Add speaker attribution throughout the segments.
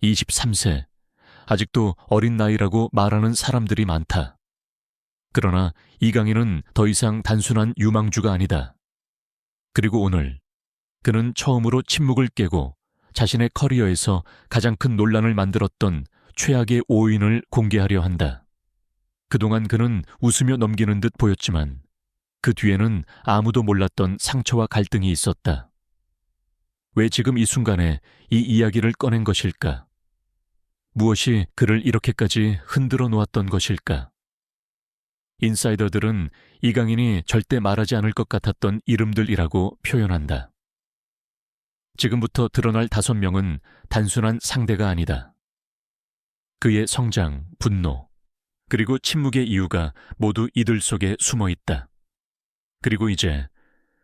Speaker 1: 23세, 아직도 어린 나이라고 말하는 사람들이 많다. 그러나 이강인은 더 이상 단순한 유망주가 아니다. 그리고 오늘 그는 처음으로 침묵을 깨고 자신의 커리어에서 가장 큰 논란을 만들었던 최악의 오인을 공개하려 한다. 그동안 그는 웃으며 넘기는 듯 보였지만 그 뒤에는 아무도 몰랐던 상처와 갈등이 있었다. 왜 지금 이 순간에 이 이야기를 꺼낸 것일까? 무엇이 그를 이렇게까지 흔들어 놓았던 것일까? 인사이더들은 이강인이 절대 말하지 않을 것 같았던 이름들이라고 표현한다. 지금부터 드러날 5명은 단순한 상대가 아니다. 그의 성장, 분노, 그리고 침묵의 이유가 모두 이들 속에 숨어 있다. 그리고 이제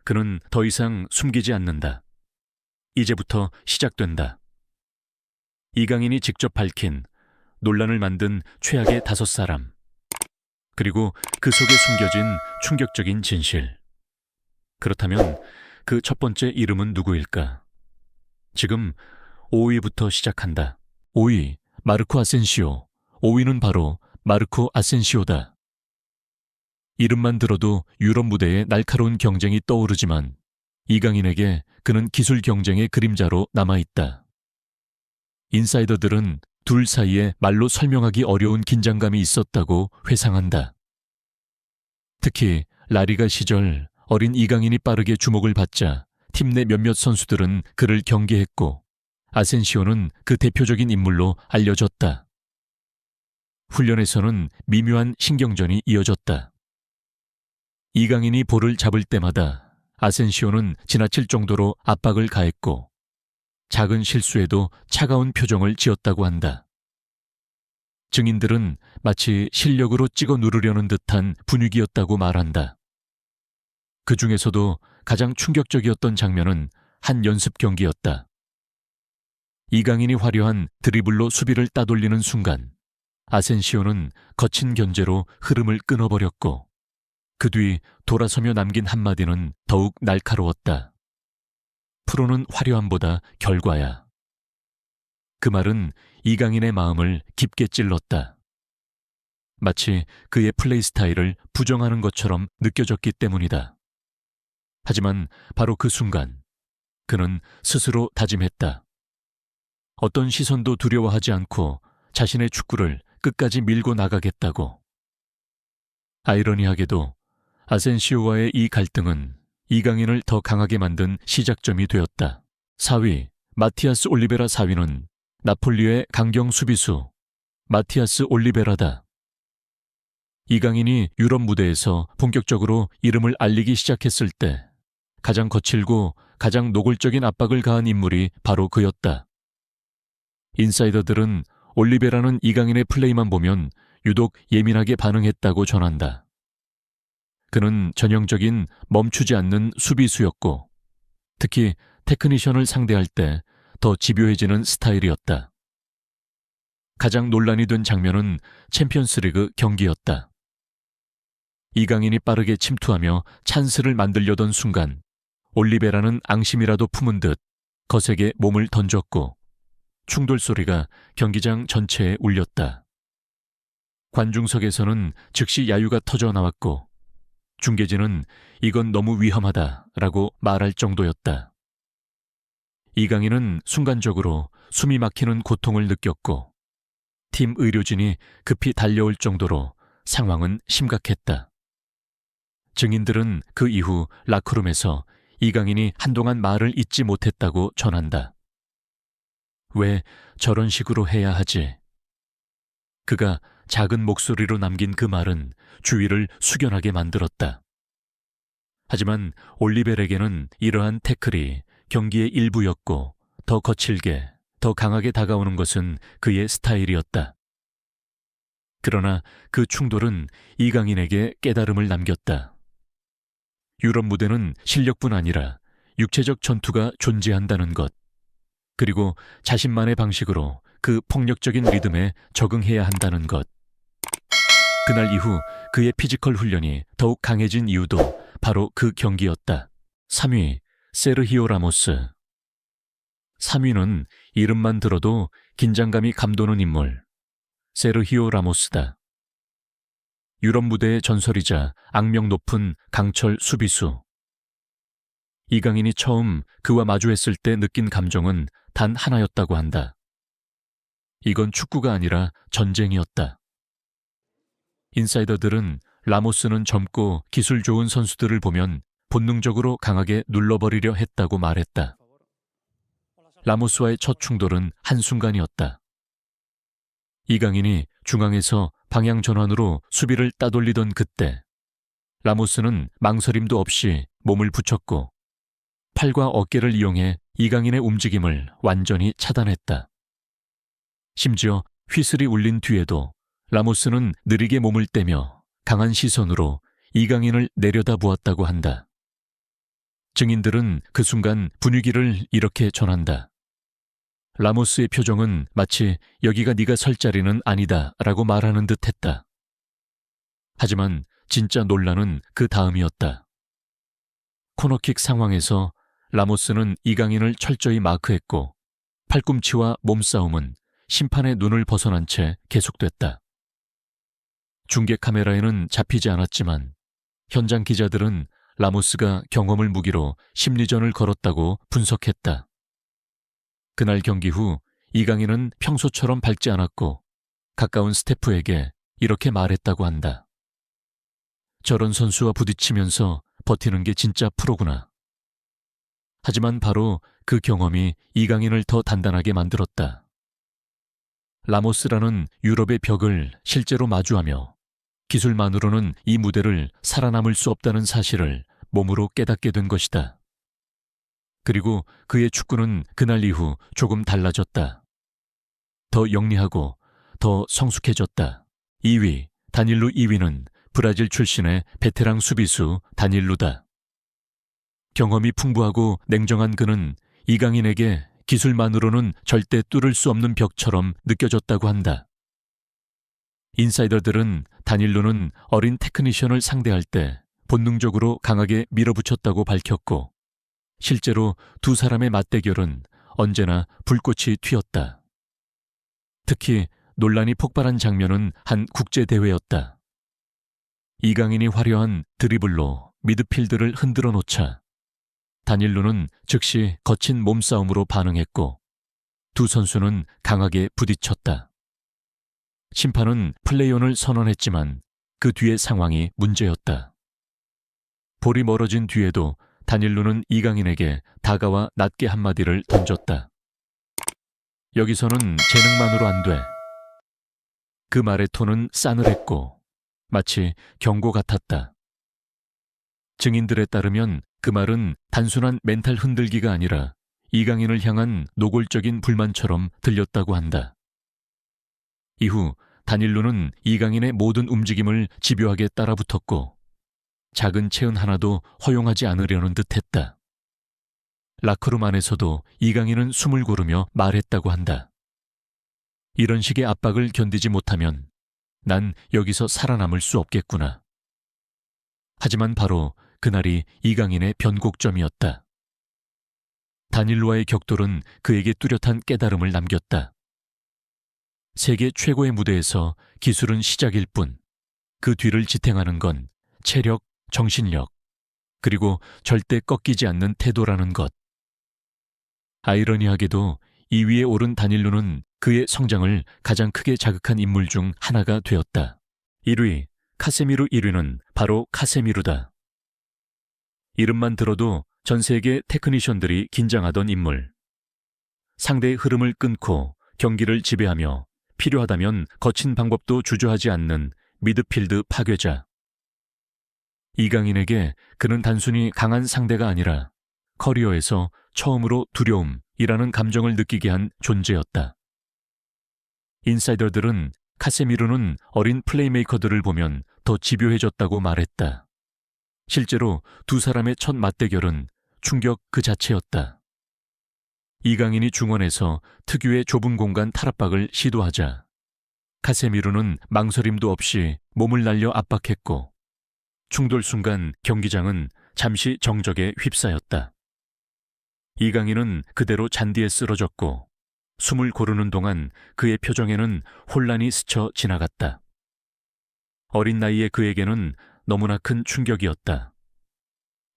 Speaker 1: 그는 더 이상 숨기지 않는다. 이제부터 시작된다. 이강인이 직접 밝힌 논란을 만든 최악의 5사람. 그리고 그 속에 숨겨진 충격적인 진실. 그렇다면 그 첫 번째 이름은 누구일까? 지금 5위부터 시작한다. 5위, 마르코 아센시오. 5위는 바로 마르코 아센시오다. 이름만 들어도 유럽 무대에 날카로운 경쟁이 떠오르지만 이강인에게 그는 기술 경쟁의 그림자로 남아있다. 인사이더들은 둘 사이에 말로 설명하기 어려운 긴장감이 있었다고 회상한다. 특히 라리가 시절 어린 이강인이 빠르게 주목을 받자 팀 내 몇몇 선수들은 그를 경계했고 아센시오는 그 대표적인 인물로 알려졌다. 훈련에서는 미묘한 신경전이 이어졌다. 이강인이 볼을 잡을 때마다 아센시오는 지나칠 정도로 압박을 가했고 작은 실수에도 차가운 표정을 지었다고 한다. 증인들은 마치 실력으로 찍어 누르려는 듯한 분위기였다고 말한다. 그 중에서도 가장 충격적이었던 장면은 한 연습 경기였다. 이강인이 화려한 드리블로 수비를 따돌리는 순간 아센시오는 거친 견제로 흐름을 끊어버렸고 그 뒤 돌아서며 남긴 한마디는 더욱 날카로웠다. 프로는 화려함보다 결과야. 그 말은 이강인의 마음을 깊게 찔렀다. 마치 그의 플레이 스타일을 부정하는 것처럼 느껴졌기 때문이다. 하지만 바로 그 순간 그는 스스로 다짐했다. 어떤 시선도 두려워하지 않고 자신의 축구를 끝까지 밀고 나가겠다고. 아이러니하게도 아센시오와의 이 갈등은 이강인을 더 강하게 만든 시작점이 되었다. 4위, 마티아스 올리베라. 4위는 나폴리의 강경 수비수 마티아스 올리베라다. 이강인이 유럽 무대에서 본격적으로 이름을 알리기 시작했을 때 가장 거칠고 가장 노골적인 압박을 가한 인물이 바로 그였다. 인사이더들은 올리베라는 이강인의 플레이만 보면 유독 예민하게 반응했다고 전한다. 그는 전형적인 멈추지 않는 수비수였고 특히 테크니션을 상대할 때 더 집요해지는 스타일이었다. 가장 논란이 된 장면은 챔피언스리그 경기였다. 이강인이 빠르게 침투하며 찬스를 만들려던 순간 올리베라는 앙심이라도 품은 듯 거세게 몸을 던졌고 충돌 소리가 경기장 전체에 울렸다. 관중석에서는 즉시 야유가 터져 나왔고 중계진은 이건 너무 위험하다라고 말할 정도였다. 이강인은 순간적으로 숨이 막히는 고통을 느꼈고 팀 의료진이 급히 달려올 정도로 상황은 심각했다. 증인들은 그 이후 라커룸에서 이강인이 한동안 말을 잇지 못했다고 전한다. 왜 저런 식으로 해야 하지? 그가 작은 목소리로 남긴 그 말은 주위를 숙연하게 만들었다. 하지만 올리베르에게는 이러한 태클이 경기의 일부였고 더 거칠게, 더 강하게 다가오는 것은 그의 스타일이었다. 그러나 그 충돌은 이강인에게 깨달음을 남겼다. 유럽 무대는 실력뿐 아니라 육체적 전투가 존재한다는 것, 그리고 자신만의 방식으로 그 폭력적인 리듬에 적응해야 한다는 것. 그날 이후 그의 피지컬 훈련이 더욱 강해진 이유도 바로 그 경기였다. 3위, 세르히오 라모스. 3위는 이름만 들어도 긴장감이 감도는 인물, 세르히오 라모스다. 유럽 무대의 전설이자 악명 높은 강철 수비수. 이강인이 처음 그와 마주했을 때 느낀 감정은 단 하나였다고 한다. 이건 축구가 아니라 전쟁이었다. 인사이더들은 라모스는 젊고 기술 좋은 선수들을 보면 본능적으로 강하게 눌러버리려 했다고 말했다. 라모스와의 첫 충돌은 한순간이었다. 이강인이 중앙에서 방향 전환으로 수비를 따돌리던 그때 라모스는 망설임도 없이 몸을 붙였고 팔과 어깨를 이용해 이강인의 움직임을 완전히 차단했다. 심지어 휘슬이 울린 뒤에도 라모스는 느리게 몸을 떼며 강한 시선으로 이강인을 내려다보았다고 한다. 증인들은 그 순간 분위기를 이렇게 전한다. 라모스의 표정은 마치 여기가 네가 설 자리는 아니다 라고 말하는 듯 했다. 하지만 진짜 논란은 그 다음이었다. 코너킥 상황에서 라모스는 이강인을 철저히 마크했고 팔꿈치와 몸싸움은 심판의 눈을 벗어난 채 계속됐다. 중계 카메라에는 잡히지 않았지만 현장 기자들은 라모스가 경험을 무기로 심리전을 걸었다고 분석했다. 그날 경기 후 이강인은 평소처럼 밝지 않았고 가까운 스태프에게 이렇게 말했다고 한다. 저런 선수와 부딪히면서 버티는 게 진짜 프로구나. 하지만 바로 그 경험이 이강인을 더 단단하게 만들었다. 라모스라는 유럽의 벽을 실제로 마주하며 기술만으로는 이 무대를 살아남을 수 없다는 사실을 몸으로 깨닫게 된 것이다. 그리고 그의 축구는 그날 이후 조금 달라졌다. 더 영리하고 더 성숙해졌다. 2위, 다닐루 2위는 브라질 출신의 베테랑 수비수 다닐루다. 경험이 풍부하고 냉정한 그는 이강인에게 기술만으로는 절대 뚫을 수 없는 벽처럼 느껴졌다고 한다. 인사이더들은 다닐루는 어린 테크니션을 상대할 때 본능적으로 강하게 밀어붙였다고 밝혔고 실제로 두 사람의 맞대결은 언제나 불꽃이 튀었다. 특히 논란이 폭발한 장면은 한 국제대회였다. 이강인이 화려한 드리블로 미드필드를 흔들어 놓자 다닐루는 즉시 거친 몸싸움으로 반응했고 두 선수는 강하게 부딪혔다. 심판은 플레이온을 선언했지만 그 뒤의 상황이 문제였다. 볼이 멀어진 뒤에도 다닐루는 이강인에게 다가와 낫게 한마디를 던졌다. 여기서는 재능만으로 안 돼. 그 말의 톤은 싸늘했고 마치 경고 같았다. 증인들에 따르면 그 말은 단순한 멘탈 흔들기가 아니라 이강인을 향한 노골적인 불만처럼 들렸다고 한다. 이후 다닐루는 이강인의 모든 움직임을 집요하게 따라붙었고 작은 체은 하나도 허용하지 않으려는 듯했다. 라커룸 안에서도 이강인은 숨을 고르며 말했다고 한다. 이런 식의 압박을 견디지 못하면 난 여기서 살아남을 수 없겠구나. 하지만 바로 그날이 이강인의 변곡점이었다. 다닐루와의 격돌은 그에게 뚜렷한 깨달음을 남겼다. 세계 최고의 무대에서 기술은 시작일 뿐 그 뒤를 지탱하는 건 체력, 정신력, 그리고 절대 꺾이지 않는 태도라는 것. 아이러니하게도 2위에 오른 다닐루는 그의 성장을 가장 크게 자극한 인물 중 하나가 되었다. 1위, 카세미루 1위는 바로 카세미루다. 이름만 들어도 전 세계 테크니션들이 긴장하던 인물. 상대의 흐름을 끊고 경기를 지배하며 필요하다면 거친 방법도 주저하지 않는 미드필드 파괴자. 이강인에게 그는 단순히 강한 상대가 아니라 커리어에서 처음으로 두려움이라는 감정을 느끼게 한 존재였다. 인사이더들은 카세미루는 어린 플레이메이커들을 보면 더 집요해졌다고 말했다. 실제로 두 사람의 첫 맞대결은 충격 그 자체였다. 이강인이 중원에서 특유의 좁은 공간 탈압박을 시도하자 카세미루는 망설임도 없이 몸을 날려 압박했고 충돌 순간 경기장은 잠시 정적에 휩싸였다. 이강인은 그대로 잔디에 쓰러졌고 숨을 고르는 동안 그의 표정에는 혼란이 스쳐 지나갔다. 어린 나이의 그에게는 너무나 큰 충격이었다.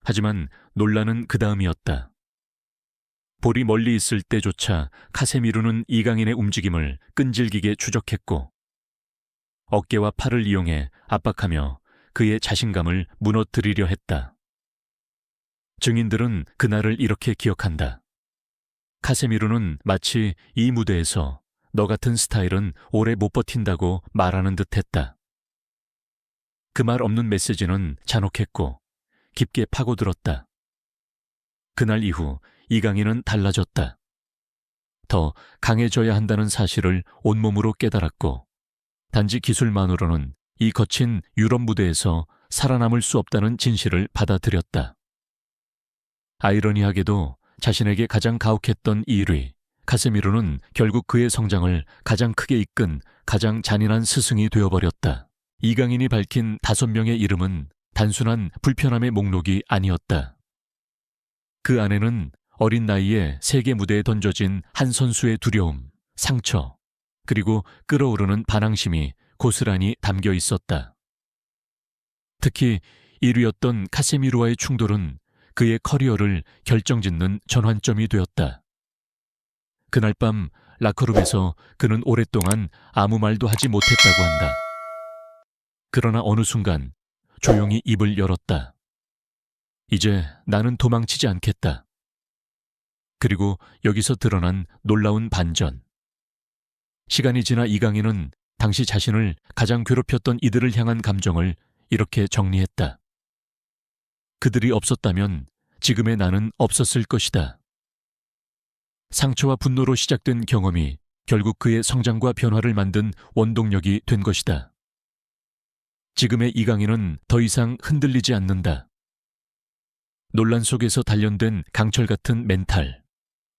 Speaker 1: 하지만 논란은 그 다음이었다. 볼이 멀리 있을 때조차 카세미루는 이강인의 움직임을 끈질기게 추적했고 어깨와 팔을 이용해 압박하며 그의 자신감을 무너뜨리려 했다. 증인들은 그날을 이렇게 기억한다. 카세미루는 마치 이 무대에서 너 같은 스타일은 오래 못 버틴다고 말하는 듯 했다. 그 말 없는 메시지는 잔혹했고 깊게 파고들었다. 그날 이후 이강인은 달라졌다. 더 강해져야 한다는 사실을 온몸으로 깨달았고 단지 기술만으로는 이 거친 유럽 무대에서 살아남을 수 없다는 진실을 받아들였다. 아이러니하게도 자신에게 가장 가혹했던 1위, 카세미루는 결국 그의 성장을 가장 크게 이끈 가장 잔인한 스승이 되어버렸다. 이강인이 밝힌 5명의 이름은 단순한 불편함의 목록이 아니었다. 그 안에는 어린 나이에 세계 무대에 던져진 한 선수의 두려움, 상처, 그리고 끓어오르는 반항심이 고스란히 담겨 있었다. 특히 1위였던 카세미루와의 충돌은 그의 커리어를 결정짓는 전환점이 되었다. 그날 밤 라커룸에서 그는 오랫동안 아무 말도 하지 못했다고 한다. 그러나 어느 순간 조용히 입을 열었다. 이제 나는 도망치지 않겠다. 그리고 여기서 드러난 놀라운 반전. 시간이 지나 이강인은 당시 자신을 가장 괴롭혔던 이들을 향한 감정을 이렇게 정리했다. 그들이 없었다면 지금의 나는 없었을 것이다. 상처와 분노로 시작된 경험이 결국 그의 성장과 변화를 만든 원동력이 된 것이다. 지금의 이강인은 더 이상 흔들리지 않는다. 논란 속에서 단련된 강철 같은 멘탈,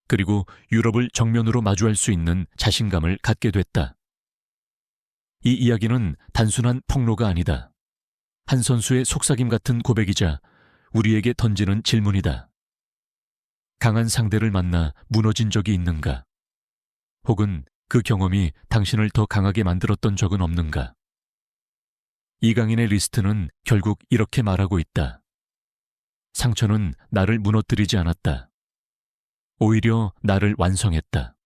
Speaker 1: 그리고 유럽을 정면으로 마주할 수 있는 자신감을 갖게 됐다. 이 이야기는 단순한 폭로가 아니다. 한 선수의 속삭임 같은 고백이자 우리에게 던지는 질문이다. 강한 상대를 만나 무너진 적이 있는가? 혹은 그 경험이 당신을 더 강하게 만들었던 적은 없는가? 이강인의 리스트는 결국 이렇게 말하고 있다. 상처는 나를 무너뜨리지 않았다. 오히려 나를 완성했다.